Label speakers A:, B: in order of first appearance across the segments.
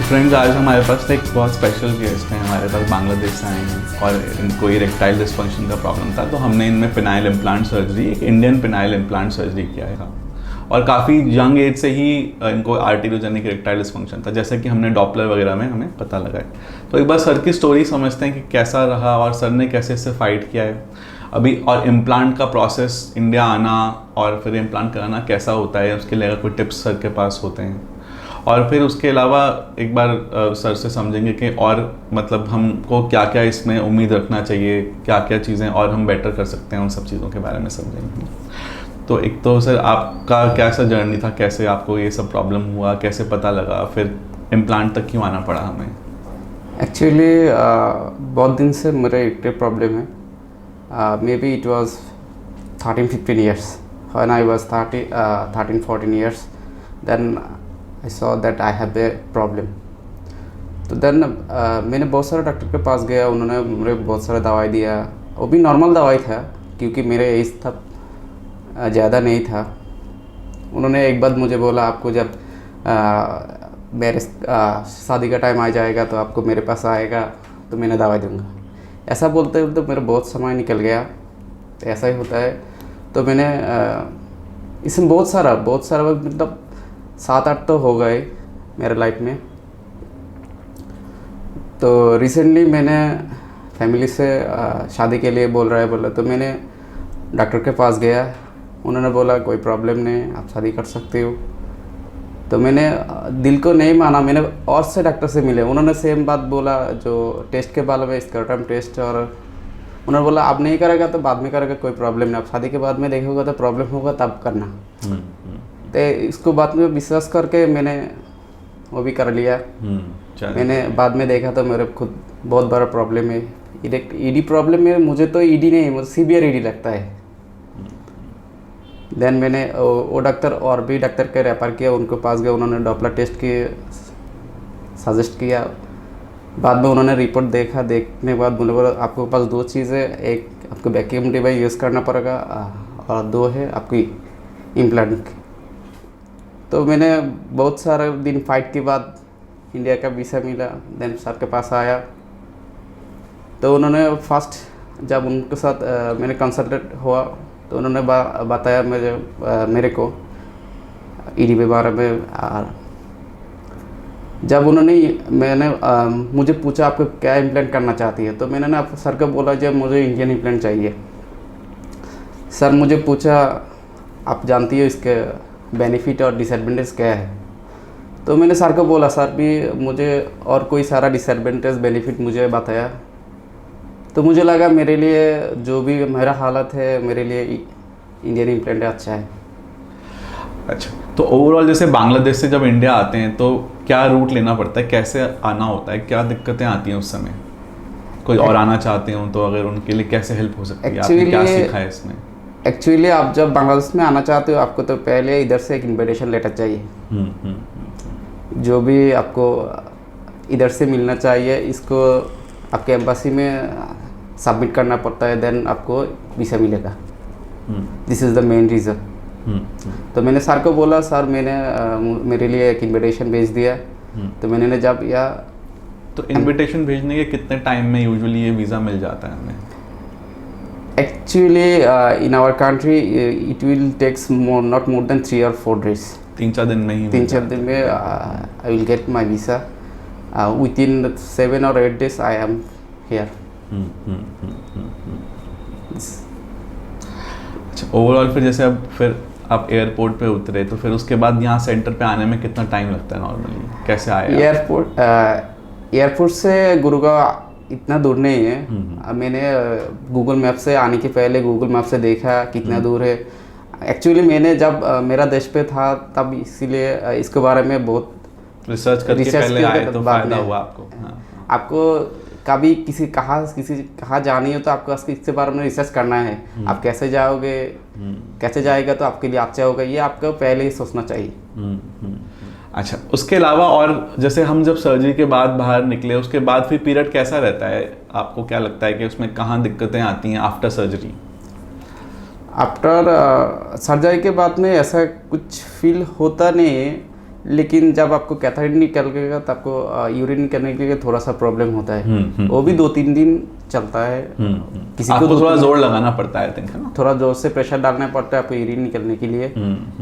A: Friends, आज हमारे पास एक बहुत स्पेशल गेस्ट हैं। हमारे पास बांग्लादेश से आए हैं और इनको इरेक्टाइल डिस्फंक्शन का प्रॉब्लम था, तो हमने इनमें पिनाइल इम्प्लांट सर्जरी, एक इंडियन पिनाइल इम्प्लांट सर्जरी किया है। और काफ़ी यंग एज से ही इनको आर्टेरियोजेनिक इरेक्टाइल डिस्फंक्शन था, जैसे कि हमने डॉपलर वगैरह में हमें पता लगा है। तो एक बार सर की स्टोरी समझते हैं कि कैसा रहा और सर ने कैसे इससे फाइट किया है अभी, और इम्प्लांट का प्रोसेस इंडिया आना और फिर इम्प्लांट कराना कैसा होता है, उसके लिए अगर कोई टिप्स सर के पास होते हैं। और फिर उसके अलावा एक बार सर से समझेंगे कि और मतलब हमको क्या क्या इसमें उम्मीद रखना चाहिए, क्या क्या चीज़ें और हम बेटर कर सकते हैं, उन सब चीज़ों के बारे में समझेंगे। तो एक तो सर आपका कैसा जर्नी था, कैसे आपको ये सब प्रॉब्लम हुआ, कैसे पता लगा, फिर इम्प्लांट तक क्यों आना पड़ा हमें?
B: एक्चुअली बहुत दिन से मेरा एक प्रॉब्लम है। May be it was 13-15 years. When I was 13-14 years, then I saw that I have a problem. तो देन मैंने बहुत सारे डॉक्टर के पास गया, उन्होंने मुझे बहुत सारा दवाई दिया। वो भी नॉर्मल दवाई था क्योंकि मेरे एज तब ज़्यादा नहीं था। उन्होंने एक बात मुझे बोला, आपको जब मेरे शादी का टाइम आ जाएगा तो आपको मेरे पास आएगा तो मैंने दवाई दूंगा। ऐसा बोलते बोलते मेरा बहुत समय निकल गया। ऐसा ही होता है। तो मैंने इसमें बहुत सारा मतलब 7-8 तो हो गए मेरे लाइफ में। तो रिसेंटली मैंने फैमिली से शादी के लिए बोला, तो मैंने डॉक्टर के पास गया। उन्होंने बोला कोई प्रॉब्लम नहीं, आप शादी कर सकते हो। तो मैंने दिल को नहीं माना, मैंने और से डॉक्टर से मिले, उन्होंने सेम बात बोला जो टेस्ट के बारे में, स्कर्टम टेस्ट। और उन्होंने बोला आप नहीं करेगा तो बाद में करेगा, कोई प्रॉब्लम नहीं, आप शादी के बाद में देखोगे तो प्रॉब्लम होगा तब करना। तो इसको बाद में विश्वास करके मैंने वो भी कर लिया। मैंने बाद में देखा तो मेरे खुद बहुत बड़ा प्रॉब्लम है, ईडी प्रॉब्लम है। मुझे तो ईडी नहीं, मुझे सीवियर ईडी लगता है। देन मैंने वो डॉक्टर और भी डॉक्टर के रेफर किया, उनके पास गया, उन्होंने डॉपलर टेस्ट की सजेस्ट किया। बाद में उन्होंने रिपोर्ट देखा, देखने के बाद बोले बोला आपके पास 2 चीज़ है, एक आपको वैक्यूम डिवाइस यूज़ करना पड़ेगा और 2 है आपकी इम्प्लांट। तो मैंने बहुत सारे दिन फाइट के बाद इंडिया का वीज़ा मिला। देन सर के पास आया तो उन्होंने फर्स्ट जब उनके साथ मैंने कंसल्टेट हुआ तो उन्होंने बताया मेरे को ईडी के बारे में। जब मैंने मुझे पूछा आपको क्या इम्प्लांट करना चाहती है, तो मैंने ना सर को बोला जब मुझे इंडियन इम्प्लांट चाहिए। सर मुझे पूछा आप जानती हो इसके बेनिफिट और डिसएडवांटेज क्या है? तो मैंने सर को बोला सर भी मुझे और कोई सारा डिसएडवांटेज बेनिफिट मुझे बताया। तो मुझे लगा मेरे लिए जो भी मेरा हालत है, मेरे लिए इंडियन इम्प्लांट अच्छा है।
A: अच्छा, तो ओवरऑल जैसे बांग्लादेश से जब इंडिया आते हैं तो क्या रूट लेना पड़ता है, कैसे आना होता है, क्या दिक्कतें आती हैं उस समय? कोई और आना चाहते हो तो अगर उनके लिए कैसे हेल्प हो सकती है, आपने क्या सीखा है इसमें?
B: एक्चुअली आप जब बांग्लादेश में आना चाहते हो आपको तो पहले इधर से एक इन्विटेशन लेटर चाहिए। जो भी आपको इधर से मिलना चाहिए, इसको आपके एम्बेसी में सबमिट करना पड़ता है, देन आपको वीज़ा मिलेगा। This is the main reason. तो मैंने सर को बोला सर मेरे लिए एक इन्विटेशन भेज दिया। तो मैंने जब
A: तो इन्विटेशन भेजने के कितने टाइम में यूजुअली ये वीज़ा मिल जाता है हमें?
B: Actually in our country it will takes not more than 3 or 4 days।
A: 3-4 दिन में ही
B: 3-4 दिन में I will get my visa. Within 7 or 8 days I am here.
A: अच्छा, ओवरऑल फिर जैसे अब फिर आप एयरपोर्ट पे उतरे तो फिर उसके बाद यहाँ सेंटर पे आने में कितना टाइम लगता है नॉर्मली, कैसे आए?
B: एयरपोर्ट से गुरुगांव इतना दूर नहीं है। मैंने गूगल मैप से आने के पहले गूगल मैप से देखा कितना दूर है। एक्चुअली मैंने जब मेरा देश पे था तब इसीलिए इसके बारे में बहुत
A: रिसर्च करके पहले आए तो फायदा हुआ आपको।
B: आपको कभी कहाँ जानी हो तो आपको इसके बारे में रिसर्च करना है। आप कैसे जाओगे, कैसे जाएगा तो आपके लिए अच्छा होगा, ये आपको पहले ही सोचना चाहिए।
A: अच्छा, उसके अलावा और जैसे हम जब सर्जरी के बाद बाहर निकले उसके बाद फिर पीरियड कैसा रहता है, आपको क्या लगता है कि उसमें कहाँ दिक्कतें आती हैं आफ्टर सर्जरी?
B: आफ्टर सर्जरी के बाद में ऐसा कुछ फील होता नहीं है लेकिन जब आपको कैथेटर निकलेगा तो आपको यूरिन निकलने के लिए थोड़ा सा प्रॉब्लम होता है। वो भी 2-3 दिन चलता है। किसी
A: आपको
B: को
A: थोड़ा जोर लगाना पड़ता है, थिंक, है ना?
B: थोड़ा जोर से प्रेशर डालना पड़ता है आपको यूरिन निकलने के लिए।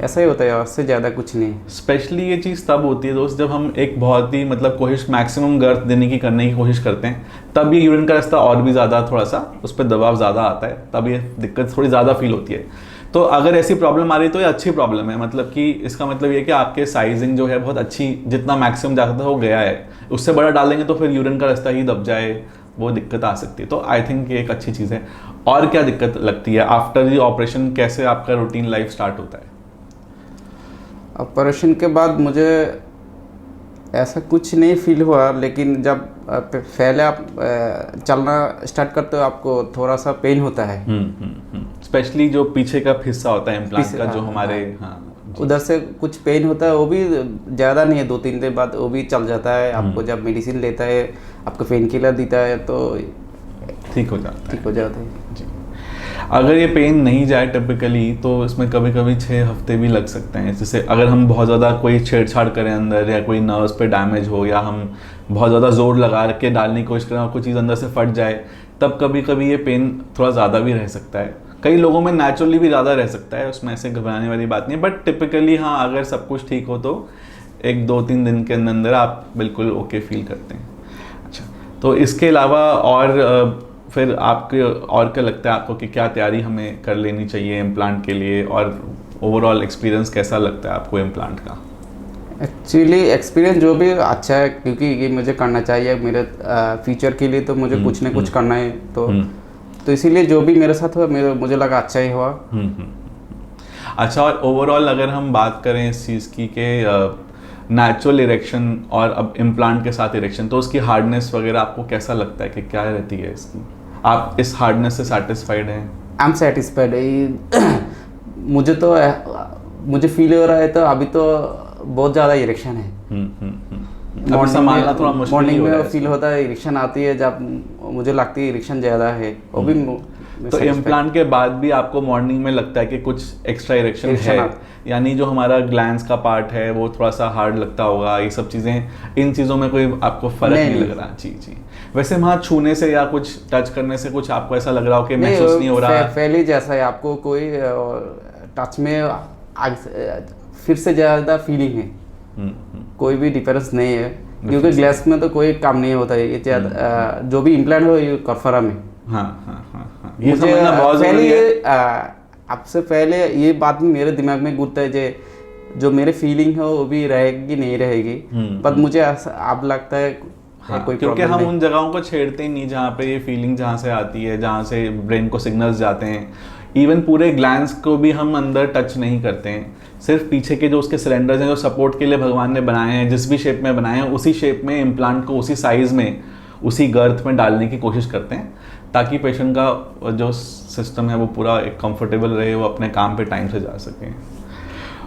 B: ऐसा ही होता है, उससे ज़्यादा कुछ नहीं।
A: स्पेशली ये चीज़ तब होती है दोस्त जब हम एक बहुत ही मतलब कोशिश मैक्सिमम गर्थ देने की करने की कोशिश करते हैं, तब ये यूरिन का रास्ता और भी ज़्यादा थोड़ा सा उस पर दबाव ज़्यादा आता है, तब ये दिक्कत थोड़ी ज़्यादा फील होती है। तो अगर ऐसी प्रॉब्लम आ रही है तो ये अच्छी प्रॉब्लम है, मतलब कि इसका मतलब ये कि आपके साइजिंग जो है बहुत अच्छी, जितना मैक्सिमम जा सकता है वो गया है। उससे बड़ा डालेंगे तो फिर यूरिन का रास्ता ही दब जाए, वो दिक्कत आ सकती है। तो आई थिंक ये एक अच्छी चीज़ है। और क्या दिक्कत लगती है आफ्टर द ऑपरेशन? कैसे आपका रूटीन लाइफ स्टार्ट होता है?
B: ऑपरेशन के बाद मुझे ऐसा कुछ नहीं फील हुआ, लेकिन जब पहले आप चलना स्टार्ट करते हो आपको थोड़ा सा पेन होता है।
A: स्पेशली जो पीछे का हिस्सा होता है इम्प्लांट का, जो हमारे
B: उधर से कुछ पेन होता है, वो भी ज़्यादा नहीं है, 2-3 दिन बाद वो भी चल जाता है। आपको जब मेडिसिन लेता है, आपको पेन किलर देता है तो
A: ठीक हो जाता है जी। अगर ये पेन नहीं जाए टिपिकली तो इसमें कभी कभी 6 हफ्ते भी लग सकते हैं। जैसे अगर हम बहुत ज़्यादा कोई छेड़छाड़ करें अंदर, या कोई नर्व्स पे डैमेज हो, या हम बहुत ज़्यादा जोर लगा के डालने की कोशिश करें और कोई चीज़ अंदर से फट जाए, तब कभी कभी ये पेन थोड़ा ज़्यादा भी रह सकता है। कई लोगों में नेचुरली भी ज़्यादा रह सकता है, उसमें ऐसे घबराने वाली बात नहीं है। बट टिपिकली हाँ, अगर सब कुछ ठीक हो तो 1-2-3 दिन के अंदर आप बिल्कुल ओके फील करते हैं। अच्छा, तो इसके अलावा और फिर आपके और क्या लगता है आपको कि क्या तैयारी हमें कर लेनी चाहिए इम्प्लांट के लिए, और ओवरऑल एक्सपीरियंस कैसा लगता है आपको इम्प्लांट का?
B: एक्चुअली एक्सपीरियंस जो भी अच्छा है, क्योंकि ये मुझे करना चाहिए मेरे फ्यूचर के लिए, तो मुझे कुछ ना कुछ करना है। तो इसीलिए जो भी मेरे साथ हुआ मुझे लगा अच्छा ही हुआ।
A: अच्छा, और ओवरऑल अगर हम बात करें इस चीज़ की कि नेचुरल इरेक्शन और अब इम्प्लांट के साथ इरेक्शन, तो उसकी हार्डनेस वगैरह आपको कैसा लगता है कि क्या रहती है इसकी? आप इस हार्डनेस से सेटिस्फाइड हैं?
B: I am satisfied. मुझे फील हो रहा है, तो अभी तो बहुत ज़्यादा इरेक्शन है।
A: संभालना थोड़ा मुश्किल
B: मॉर्निंग में फील होता है, इरेक्शन आती है जब मुझे लगती है इरेक्शन ज़्यादा है, वो भी।
A: तो इम्प्लांट के बाद भी आपको मॉर्निंग में लगता है कि कुछ एक्स्ट्रा इरेक्शन है, यानी जो हमारा ग्लैंड्स का पार्ट है वो थोड़ा सा हार्ड लगता होगा, ये सब चीज़ें, इन चीज़ों में कोई आपको फर्क नहीं लग रहा? जी। वैसे वहाँ छूने से या कुछ टच करने से कुछ आपको ऐसा लग रहा हो कि महसूस नहीं हो रहा?
B: पहले जैसा है, आपको कोई टच में फिर से ज़्यादा फीलिंग है, कोई भी डिफरेंस नहीं है, क्योंकि ग्लास में तो कोई काम नहीं होता है। ये जो भी इम्प्लांट हो ये कॉर्पोरा में। ये मुझे पहले आपसे पहले ये बात मेरे दिमाग में घूमता है जो मेरे फीलिंग है वो भी रहेगी नहीं रहेगी, पर मुझे अब लगता है कोई
A: क्योंकि हम उन जगहों को छेड़ते ही नहीं जहाँ पे ये फीलिंग जहाँ से आती है, जहाँ से ब्रेन को सिग्नल्स जाते हैं। इवन पूरे ग्लैंड्स को भी हम अंदर टच नहीं करते हैं, सिर्फ पीछे के जो उसके सिलेंडर्स हैं जो सपोर्ट के लिए भगवान ने बनाए हैं, जिस भी शेप में बनाए हैं उसी शेप में इम्प्लांट को उसी साइज़ में उसी गर्थ में डालने की कोशिश करते हैं, ताकि पेशेंट का जो सिस्टम है वो पूरा एक कंफर्टेबल रहे, वो अपने काम पे टाइम से जा सकें।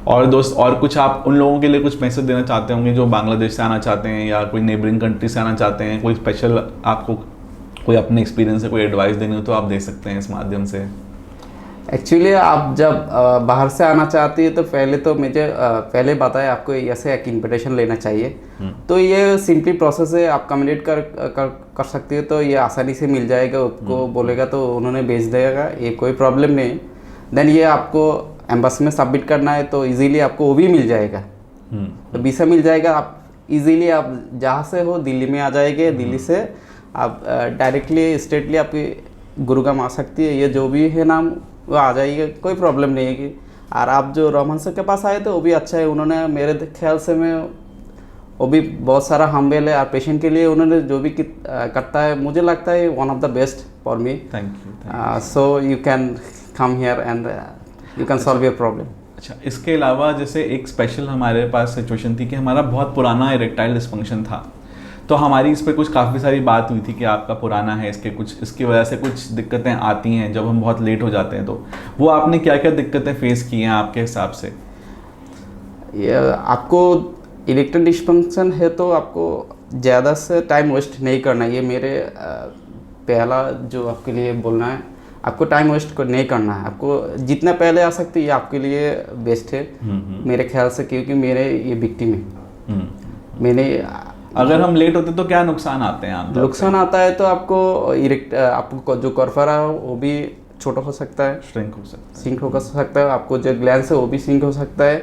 A: और दोस्त, और कुछ आप उन लोगों के लिए कुछ मैसेज देना चाहते होंगे जो बांग्लादेश से आना चाहते हैं या कोई नेबरिंग कंट्री से आना चाहते हैं? कोई स्पेशल आपको कोई अपने एक्सपीरियंस से कोई एडवाइस देनी हो तो आप दे सकते हैं इस माध्यम से।
B: एक्चुअली आप जब बाहर से आना चाहती है तो पहले तो मुझे पहले बताया आपको ऐसे एक इन्विटेशन लेना चाहिए। तो ये सिंपली प्रोसेस है, आप कम्युनिकेट कर सकती है, तो ये आसानी से मिल जाएगा। उसको बोलेगा तो उन्होंने भेज देगा, ये कोई प्रॉब्लम नहीं। देन ये आपको एम्बेसी में सबमिट करना है तो इजीली आपको वो भी मिल जाएगा, तो वीसा मिल जाएगा। आप इजीली आप जहाँ से हो दिल्ली में आ जाएंगे, दिल्ली से आप डायरेक्टली स्ट्रेटली आपकी गुरुग्राम आ सकती है, ये जो भी है नाम वो आ जाएगी, कोई प्रॉब्लम नहीं है। कि और आप जो रोहमन सर के पास आए थे वो भी अच्छा है, उन्होंने मेरे ख्याल से वो भी बहुत सारा हम्बल है, और पेशेंट के लिए उन्होंने जो भी करता है मुझे लगता है one of the best for me.
A: Thank you.
B: So you can come here and you can solve your problem. अच्छा,
A: इसके अलावा जैसे एक स्पेशल हमारे पास सिचुएशन थी कि हमारा बहुत पुराना इरेक्टाइल डिस्फंक्शन था, तो हमारी इस पर कुछ काफ़ी सारी बात हुई थी कि आपका पुराना है, इसकी वजह से कुछ दिक्कतें आती हैं जब हम बहुत लेट हो जाते हैं। तो वो आपने क्या क्या दिक्कतें फेस की हैं आपके हिसाब से?
B: आपको इरेक्टाइल डिस्फंक्शन है तो आपको ज़्यादा से टाइम वेस्ट नहीं करना, ये मेरे पहला जो आपके लिए बोलना है। आपको टाइम वेस्ट नहीं करना है, आपको जितना पहले आ सकते ये आपके लिए बेस्ट है मेरे ख्याल से, क्योंकि मेरे ये विक्टिम है। मैंने
A: अगर हम लेट होते तो क्या नुकसान आते हैं आमतौर पे?
B: नुकसान आता है तो आपको जो कर्फरा है वो भी छोटा हो सकता है, सिंक हो सकता है, आपको जो ग्लैंस है वो भी सिंक हो सकता है।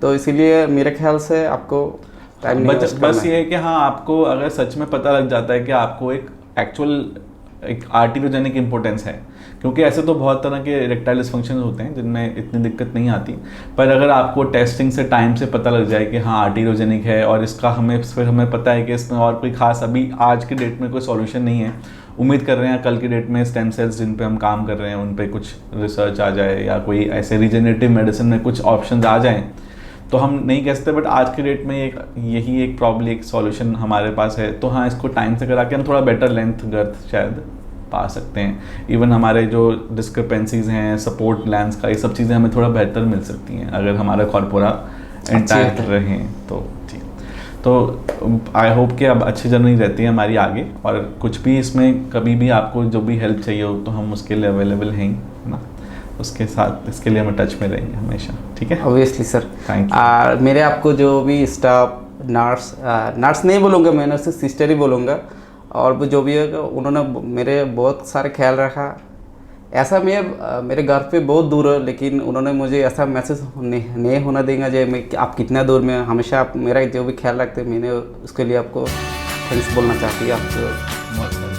B: तो इसीलिए मेरे ख्याल से आपको टाइम
A: बस ये है कि हाँ, आपको अगर सच में पता लग जाता है कि आपको एक एक्चुअल एक आर्टिरोजेनिक इम्पोर्टेंस है, क्योंकि ऐसे तो बहुत तरह के इरेक्टाइल डिसफंक्शन होते हैं जिनमें इतनी दिक्कत नहीं आती, पर अगर आपको टेस्टिंग से टाइम से पता लग जाए कि हाँ आर्टिरोजेनिक है और इसका हमें पता है कि इसमें और कोई खास अभी आज के डेट में कोई सॉल्यूशन नहीं है, उम्मीद कर रहे हैं कल की डेट में स्टेम सेल्स जिन पे हम काम कर रहे हैं उन पे कुछ रिसर्च आ जाए या कोई ऐसे रीजनरेटिव मेडिसिन में कुछ ऑप्शंस आ जाएं, तो हम नहीं कह सकते, बट आज के डेट में यही एक प्रॉब्लम एक सॉल्यूशन हमारे पास है। तो हाँ, इसको टाइम से करा के हम थोड़ा बेटर लेंथ गर्थ शायद पा सकते हैं। इवन हमारे जो डिस्क्रिपेंसीज हैं सपोर्ट लैंस का, ये सब चीज़ें हमें थोड़ा बेहतर मिल सकती हैं अगर हमारा कॉर्पोरा इंटैक्ट रहें तो। ठीक, तो आई होप कि अब अच्छी जर्नी रहती है हमारी आगे, और कुछ भी इसमें कभी भी आपको जो भी हेल्प चाहिए हो तो हम उसके लिए अवेलेबल हैं ना, उसके साथ इसके लिए हम टच में रहेंगे हमेशा। ठीक है,
B: ऑब्वियसली सर।
A: Thank you.
B: मेरे आपको जो भी स्टाफ नर्स नहीं बोलूँगा, मैं उससे सिस्टर ही बोलूँगा, और वो जो भी है उन्होंने मेरे बहुत सारे ख्याल रखा। ऐसा मैं मेरे घर पे बहुत दूर है, लेकिन उन्होंने मुझे ऐसा मैसेज नहीं होना देगा जो मैं आप कितना दूर में, हमेशा आप मेरा जो भी ख्याल रखते हैं, मैंने उसके लिए आपको थैंक्स बोलना चाहती हूँ आपको।